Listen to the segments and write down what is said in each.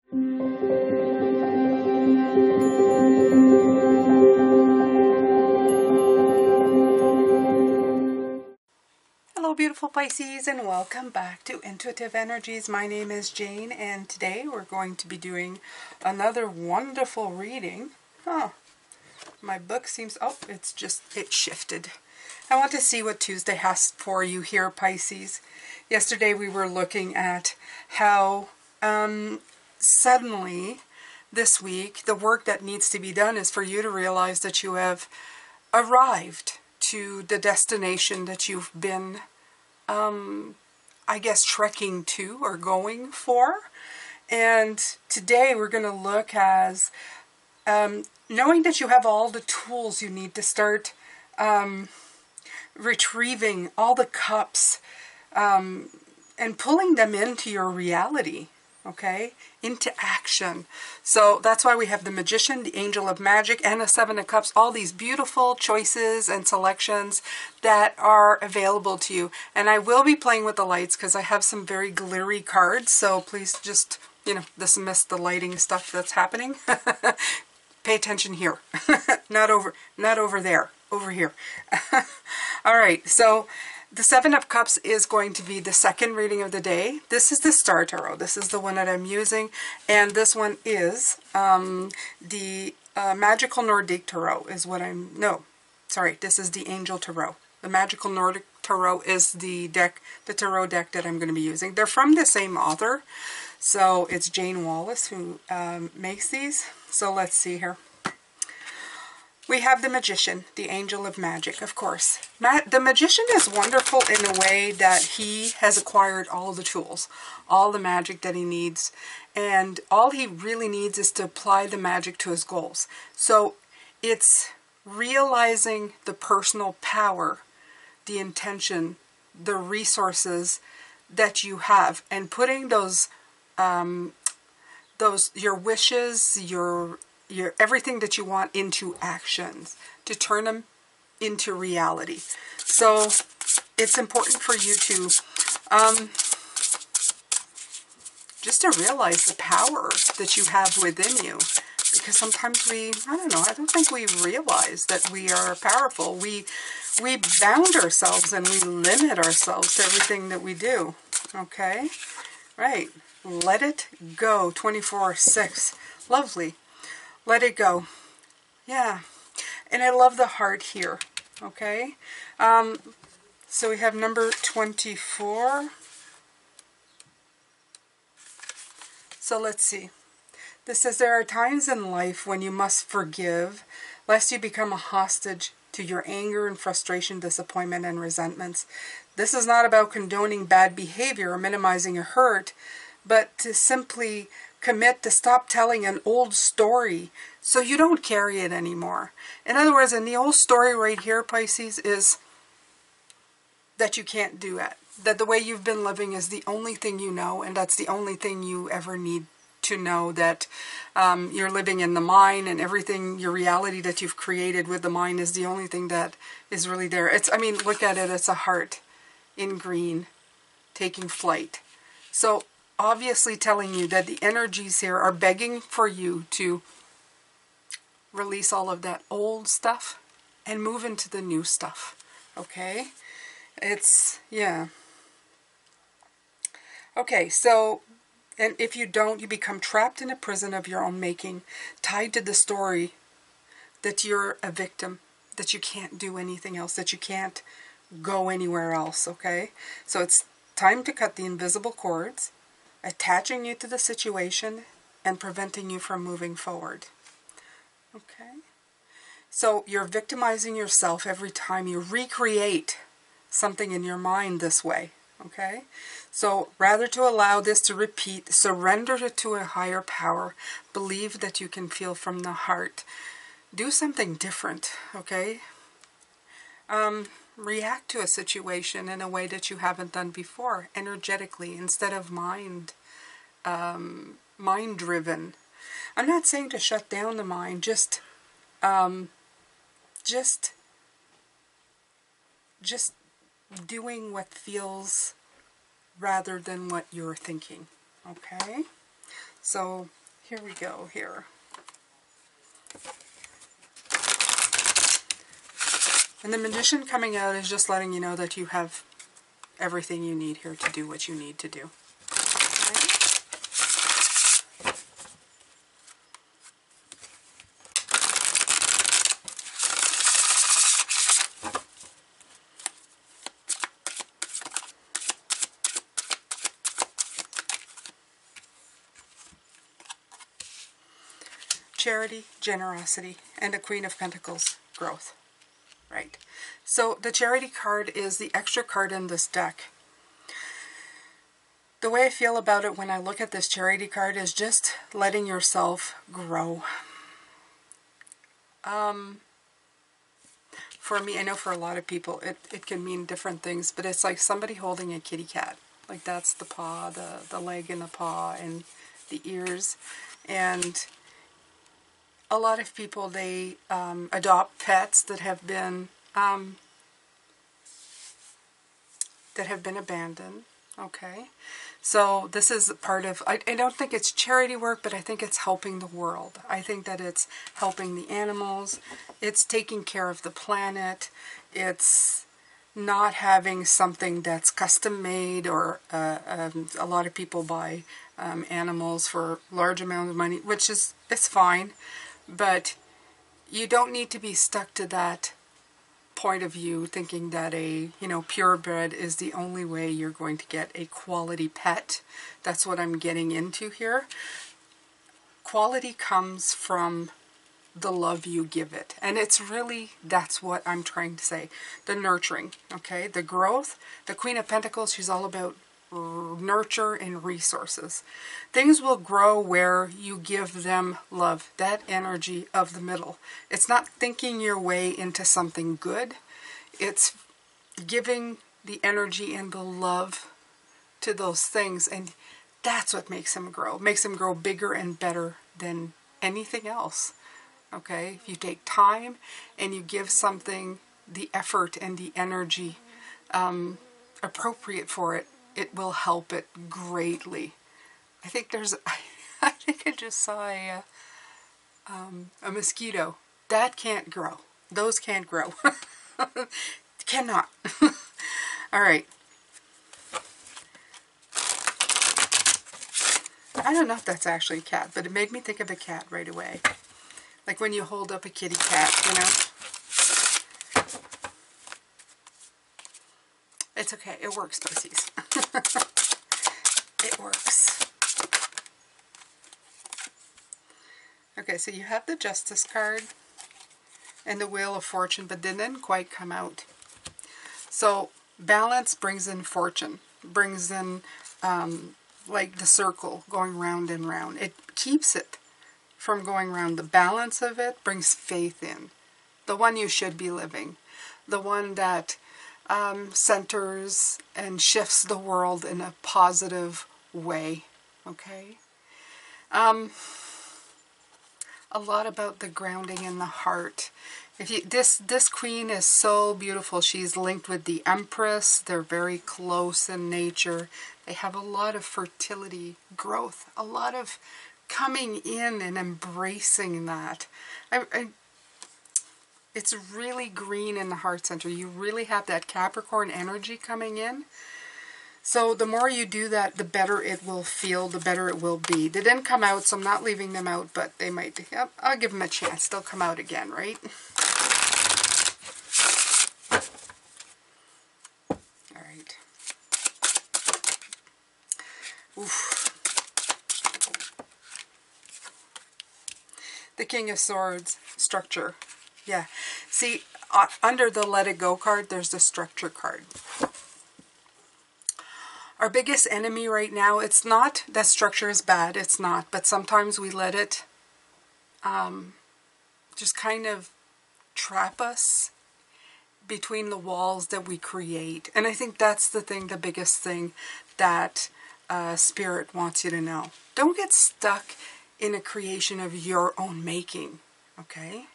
Hello beautiful Pisces, and welcome back to Intuitive Energies. My name is Jane, and today we're going to be doing another wonderful reading. My book seems, it shifted. I want to see what Tuesday has for you here, Pisces. Yesterday we were looking at how suddenly this week the work that needs to be done is for you to realize that you have arrived to the destination that you've been, I guess, trekking to or going for. And today we're going to look as knowing that you have all the tools you need to start retrieving all the cups and pulling them into your reality, okay, into action. So that's why we have the Magician, the Angel of Magic, and the Seven of Cups, all these beautiful choices and selections that are available to you. And I will be playing with the lights because I have some very glittery cards, so please just, dismiss the lighting stuff that's happening. Pay attention here. not over there, over here. All right, so the Seven of Cups is going to be the second reading of the day. This is the Star Tarot. This is the one that I'm using. And this one is the Magical Nordic Tarot is what this is the Angel Tarot. The Magical Nordic Tarot is the tarot deck that I'm going to be using. They're from the same author. So it's Jane Wallace who makes these. So let's see here. We have the Magician, the Angel of Magic, of course. The Magician is wonderful in a way that he has acquired all the tools, all the magic that he needs, and all he really needs is to apply the magic to his goals. So it's realizing the personal power, the intention, the resources that you have, and putting those your wishes, your everything that you want into actions to turn them into reality. So it's important for you to just to realize the power that you have within you, because sometimes I don't think we realize that we are powerful. We bound ourselves and we limit ourselves to everything that we do. Okay? Right. Let it go. 24/6. Lovely. Let it go. Yeah. And I love the heart here. Okay. So we have number 24. So let's see. This says, there are times in life when you must forgive, lest you become a hostage to your anger and frustration, disappointment, and resentments. This is not about condoning bad behavior or minimizing your hurt, but to simply commit to stop telling an old story so you don't carry it anymore. In other words, in the old story right here, Pisces, is that you can't do it. That the way you've been living is the only thing you know, and that's the only thing you ever need to know, that you're living in the mind, and everything, your reality that you've created with the mind is the only thing that is really there. Look at it, it's a heart in green taking flight. So obviously telling you that the energies here are begging for you to release all of that old stuff and move into the new stuff. Okay? Okay, so, and if you don't, you become trapped in a prison of your own making, tied to the story that you're a victim, that you can't do anything else, that you can't go anywhere else, okay? So it's time to cut the invisible cords, attaching you to the situation and preventing you from moving forward. Okay? So you're victimizing yourself every time you recreate something in your mind this way. Okay? So rather to allow this to repeat, surrender it to a higher power. Believe that you can feel from the heart. Do something different. Okay? React to a situation in a way that you haven't done before, energetically, instead of mind-driven. I'm not saying to shut down the mind, just doing what feels rather than what you're thinking. Okay? So here we go here. And the Magician coming out is just letting you know that you have everything you need here to do what you need to do. Okay. Charity, generosity, and the Queen of Pentacles, growth. Right. So the Charity card is the extra card in this deck. The way I feel about it when I look at this Charity card is just letting yourself grow. For me, I know for a lot of people it can mean different things, but it's like somebody holding a kitty cat. Like that's the paw, the leg and the paw and the ears. And a lot of people, they adopt pets that have been abandoned. Okay, so this is part of, I don't think it's charity work, but I think it's helping the world. I think that it's helping the animals. It's taking care of the planet. It's not having something that's custom made, or a lot of people buy animals for large amounts of money, which is, it's fine. But you don't need to be stuck to that point of view, thinking that a, purebred is the only way you're going to get a quality pet. That's what I'm getting into here. Quality comes from the love you give it. And it's really, that's what I'm trying to say. The nurturing, okay? The growth. The Queen of Pentacles, she's all about nurture and resources. Things will grow where you give them love, that energy of the middle. It's not thinking your way into something good. It's giving the energy and the love to those things, and that's what makes them grow. Makes them grow bigger and better than anything else. Okay? If you take time and you give something the effort and the energy appropriate for it, it will help it greatly. I think there's, I think I just saw a mosquito. That can't grow. Those can't grow. Cannot. All right. I don't know if that's actually a cat, but it made me think of a cat right away. Like when you hold up a kitty cat, It's okay. It works, Pisces. It works. Okay, so you have the Justice card and the Wheel of Fortune, but they didn't quite come out. So balance brings in fortune, brings in like the circle going round and round. It keeps it from going round. The balance of it brings faith in. The one you should be living. The one that centers and shifts the world in a positive way. Okay? A lot about the grounding in the heart. If you, this queen is so beautiful. She's linked with the Empress. They're very close in nature. They have a lot of fertility, growth, a lot of coming in and embracing that. It's really green in the heart center. You really have that Capricorn energy coming in. So the more you do that, the better it will feel, the better it will be. They didn't come out, so I'm not leaving them out, but they might. Yep, I'll give them a chance. They'll come out again, right? All right. Oof. The King of Swords, structure. Yeah. See, under the Let It Go card, there's the structure card. Our biggest enemy right now, it's not that structure is bad, it's not, but sometimes we let it just kind of trap us between the walls that we create. And I think that's the thing, the biggest thing that Spirit wants you to know. Don't get stuck in a creation of your own making, okay?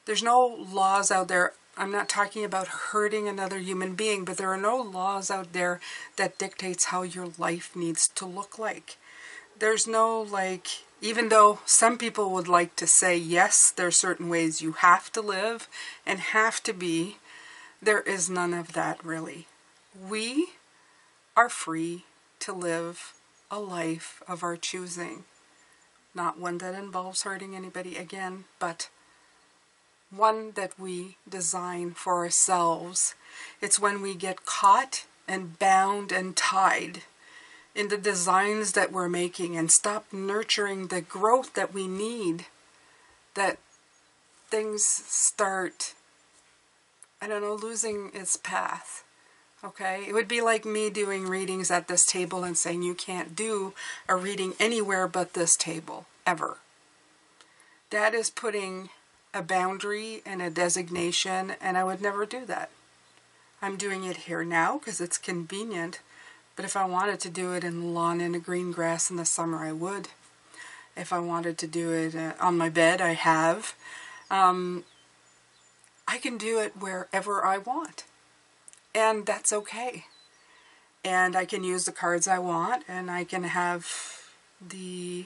There's no laws out there. I'm not talking about hurting another human being, but there are no laws out there that dictates how your life needs to look like. There's no, like, Even though some people would like to say, yes, there are certain ways you have to live and have to be, there is none of that really. We are free to live a life of our choosing. Not one that involves hurting anybody again, but one that we design for ourselves. It's when we get caught and bound and tied in the designs that we're making and stop nurturing the growth that we need, that things start, I don't know, losing its path. Okay? It would be like me doing readings at this table and saying you can't do a reading anywhere but this table, ever. That is putting a boundary and a designation, and I would never do that. I'm doing it here now because it's convenient, but if I wanted to do it in the lawn and the green grass in the summer, I would. If I wanted to do it on my bed, I have. I can do it wherever I want, and that's okay. And I can use the cards I want, and I can have the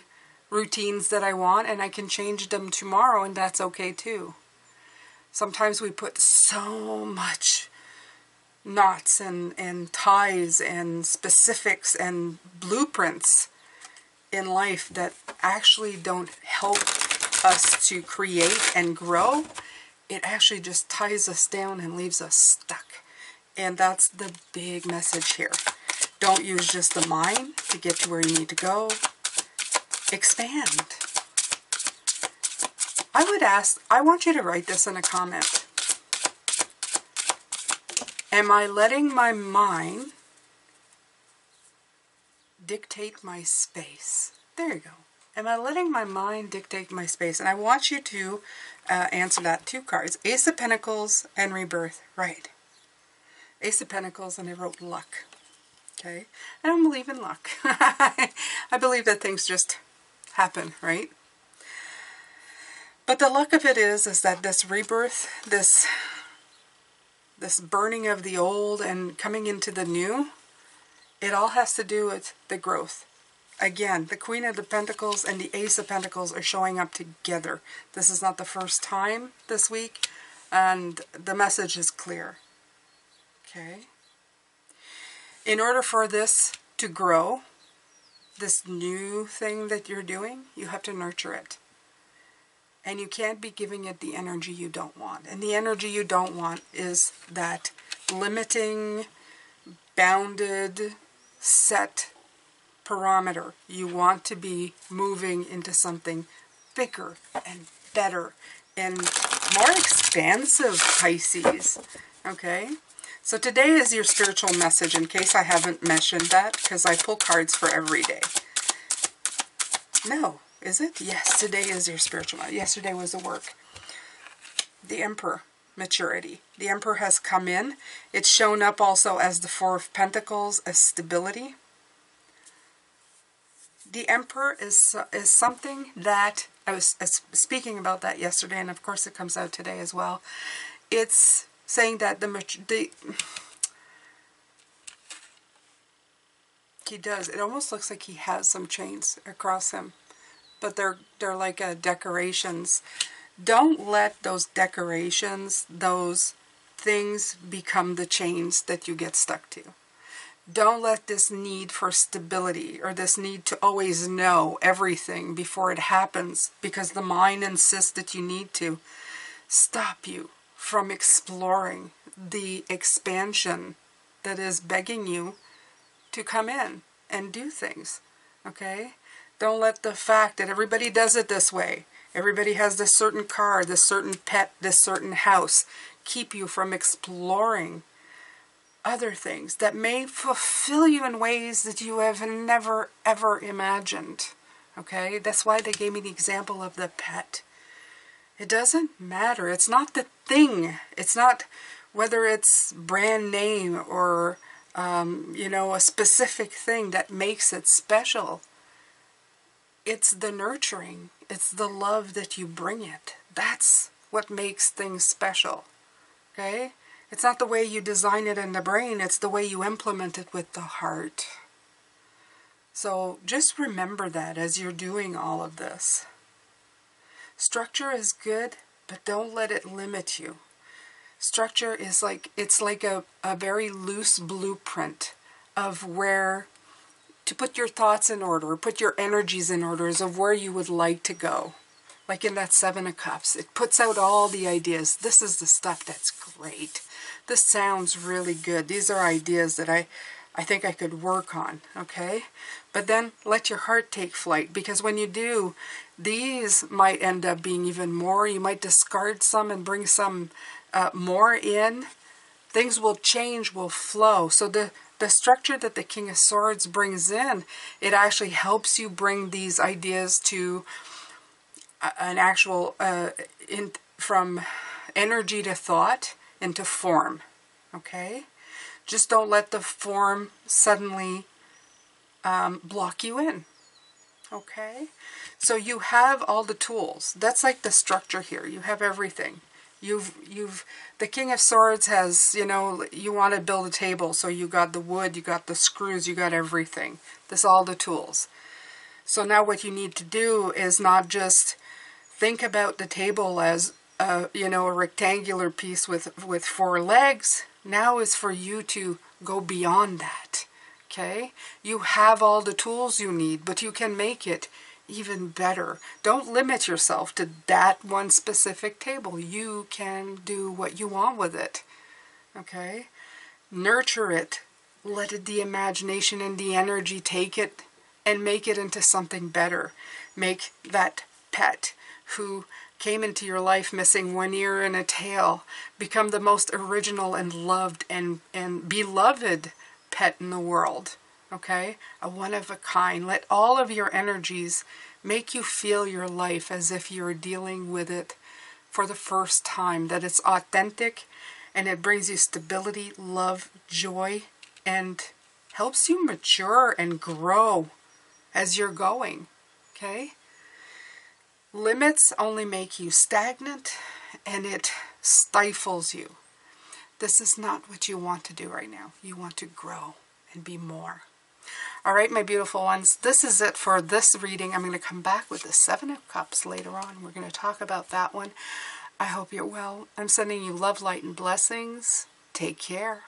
routines that I want, and I can change them tomorrow, and that's okay too. Sometimes we put so much knots and ties and specifics and blueprints in life that actually don't help us to create and grow. It actually just ties us down and leaves us stuck. And that's the big message here. Don't use just the mind to get to where you need to go. Expand. I want you to write this in a comment. Am I letting my mind dictate my space? There you go. Am I letting my mind dictate my space? And I want you to answer that. 2 cards. Ace of Pentacles and Rebirth. Right. Ace of Pentacles, and I wrote luck. Okay? I don't believe in luck. I believe that things just happen, right? But the luck of it is that this rebirth, this burning of the old and coming into the new, it all has to do with the growth. Again, the Queen of the Pentacles and the Ace of Pentacles are showing up together. This is not the first time this week, and the message is clear. Okay? In order for this to grow, this new thing that you're doing, you have to nurture it. And you can't be giving it the energy you don't want. And the energy you don't want is that limiting, bounded, set parameter. You want to be moving into something bigger and better and more expansive, Pisces. Okay? So today is your spiritual message, in case I haven't mentioned that, because I pull cards for every day. No. Is it? Yes, today is your spiritual message. Yesterday was the work. The Emperor, maturity. The Emperor has come in. It's shown up also as the 4 of Pentacles, as stability. The Emperor is something that, I was speaking about that yesterday, and of course it comes out today as well. It's saying that he does. It almost looks like he has some chains across him. But they're like decorations. Don't let those decorations, those things become the chains that you get stuck to. Don't let this need for stability or this need to always know everything before it happens, because the mind insists that you need to, stop you from exploring the expansion that is begging you to come in and do things. Okay? Don't let the fact that everybody does it this way, everybody has this certain car, this certain pet, this certain house, keep you from exploring other things that may fulfill you in ways that you have never, ever imagined. Okay? That's why they gave me the example of the pet. It doesn't matter. It's not the thing. It's not whether it's brand name or, a specific thing that makes it special. It's the nurturing. It's the love that you bring it. That's what makes things special. Okay? It's not the way you design it in the brain. It's the way you implement it with the heart. So just remember that as you're doing all of this. Structure is good, but don't let it limit you. Structure is like, it's like a very loose blueprint of where to put your thoughts in order, put your energies in orders of where you would like to go. Like in that Seven of Cups, it puts out all the ideas. This is the stuff that's great. This sounds really good. These are ideas that I think I could work on, okay? But then let your heart take flight, because when you do, these might end up being even more. You might discard some and bring some more in. Things will change, will flow. So the structure that the King of Swords brings in, it actually helps you bring these ideas to an actual, from energy to thought into form, okay? Just don't let the form suddenly block you in, okay? So you have all the tools. That's like the structure here. You have everything. The King of Swords has, you know, you want to build a table, so you got the wood, you got the screws, you got everything. That's all the tools. So now what you need to do is not just think about the table as a rectangular piece with 4 legs. Now is for you to go beyond that, okay? You have all the tools you need, but you can make it even better. Don't limit yourself to that one specific table. You can do what you want with it, okay? Nurture it. Let the imagination and the energy take it and make it into something better. Make that pet who came into your life missing 1 ear and a tail become the most original and loved and beloved pet in the world. Okay? A one of a kind. Let all of your energies make you feel your life as if you're dealing with it for the first time. That it's authentic and it brings you stability, love, joy, and helps you mature and grow as you're going. Okay? Limits only make you stagnant and it stifles you. This is not what you want to do right now. You want to grow and be more. All right, my beautiful ones, this is it for this reading. I'm going to come back with the 7 of Cups later on. We're going to talk about that one. I hope you're well. I'm sending you love, light, and blessings. Take care.